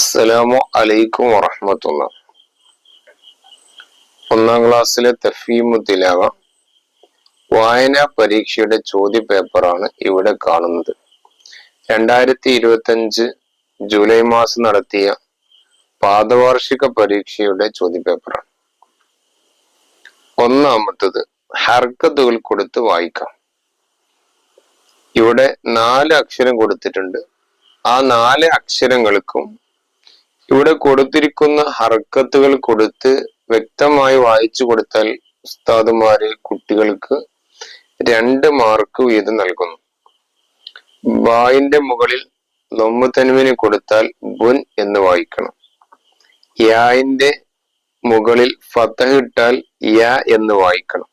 അസ്സലാമു അലൈക്കും വറഹ്മത്തുള്ളാ. ഒന്നാം ക്ലാസ്സിലെ തഫ്ഹീമു തിലാവ വായനാ പരീക്ഷയുടെ ചോദ്യ പേപ്പറാണ് ഇവിടെ കാണുന്നത്. 2025 ജൂലൈ മാസം നടത്തിയ പാദവാർഷിക പരീക്ഷയുടെ ചോദ്യ പേപ്പറാണ്. ഒന്നാമത്തത് ഹർക്കത്തുകൾ കൊടുത്ത് വായിക്കാം. ഇവിടെ 4 അക്ഷരം കൊടുത്തിട്ടുണ്ട്. ആ 4 അക്ഷരങ്ങൾക്കും ഇവിടെ കൊടുത്തിരിക്കുന്ന ഹർക്കത്തുകൾ കൊടുത്ത് വ്യക്തമായി വായിച്ചു കൊടുത്താൽ ഉസ്താദുമാര് കുട്ടികൾക്ക് 2 മാർക്ക് വീതം നൽകുന്നു. ബായിന്റെ മുകളിൽ ലൊമ്മു തൻവീന് കൊടുത്താൽ ബുൻ എന്ന് വായിക്കണം. യാന്റെ മുകളിൽ ഫതഹ് ഇട്ടാൽ യാ എന്ന് വായിക്കണം.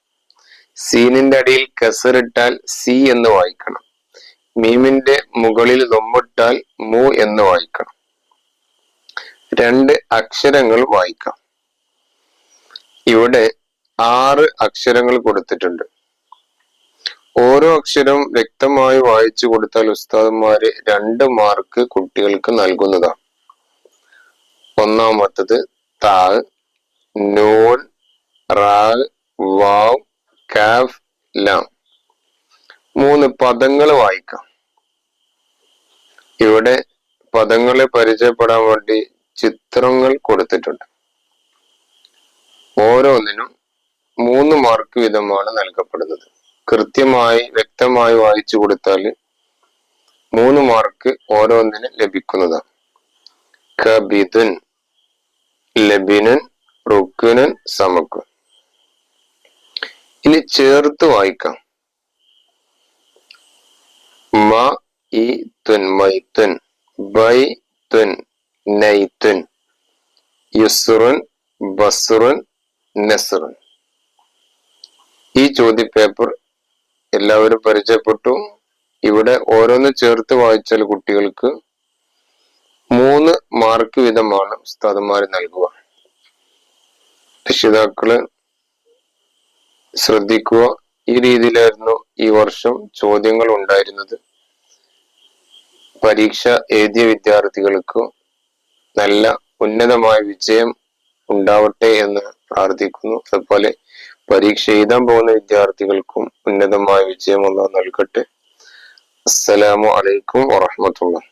സീനിന്റെ അടിയിൽ കസർ ഇട്ടാൽ സി എന്ന് വായിക്കണം. മീമിന്റെ മുകളിൽ ലൊമ്മിട്ടാൽ മു എന്ന് വായിക്കണം. 2 അക്ഷരങ്ങൾ വായിക്കാം. ഇവിടെ 6 അക്ഷരങ്ങൾ കൊടുത്തിട്ടുണ്ട്. ഓരോ അക്ഷരം വ്യക്തമായി വായിച്ചു കൊടുത്താൽ ഉസ്താദന്മാര് 2 മാർക്ക് കുട്ടികൾക്ക് നൽകുന്നതാണ്. ഒന്നാമത്തത് താ, നൂൻ, റാ, വാവ്, കാഫ്, ലാം. 3 പദങ്ങൾ വായിക്കാം. ഇവിടെ പദങ്ങളെ പരിചയപ്പെടാൻ വേണ്ടി ചിത്രങ്ങൾ കൊടുത്തിട്ടുണ്ട്. ഓരോന്നിനും 3 മാർക്ക് വീതമാണ് നൽകപ്പെടുന്നത്. കൃത്യമായി വ്യക്തമായി വായിച്ചു കൊടുത്താൽ 3 മാർക്ക് ഓരോന്നിനും ലഭിക്കുന്നതാണ്. കബിദുൻ, ലബിനുൻ, റുക്കുനുൻ, സമക്കുൻ. ഇനി ചേർത്ത് വായിക്കാം. മ ഇ തുൻ, മൈത്തുൻ, ബൈ തുൻ, നൈത്തുൻ, യുസ്റുൻ, ബസ്റുൻ, നസ്റുൻ. ഈ ചോദ്യ പേപ്പർ എല്ലാവരും പരിചയപ്പെട്ടു. ഇവിടെ ഓരോന്ന് ചേർത്ത് വായിച്ചാൽ കുട്ടികൾക്ക് 3 മാർക്ക് വീതമാണ് ഉസ്താദന്മാര് നൽകുക. രക്ഷിതാക്കള് ശ്രദ്ധിക്കുക. ഈ രീതിയിലായിരുന്നു ഈ വർഷം ചോദ്യങ്ങൾ ഉണ്ടായിരുന്നത്. പരീക്ഷ എഴുതിയ വിദ്യാർത്ഥികൾക്ക് നല്ല ഉന്നതമായ വിജയം ഉണ്ടാവട്ടെ എന്ന് പ്രാർത്ഥിക്കുന്നു. അതുപോലെ പരീക്ഷ എഴുതാൻ പോകുന്ന വിദ്യാർത്ഥികൾക്കും ഉന്നതമായ വിജയം അല്ലാഹു നൽകട്ടെ. അസ്സലാമു അലൈക്കും വറഹ്മത്തുള്ളാഹി.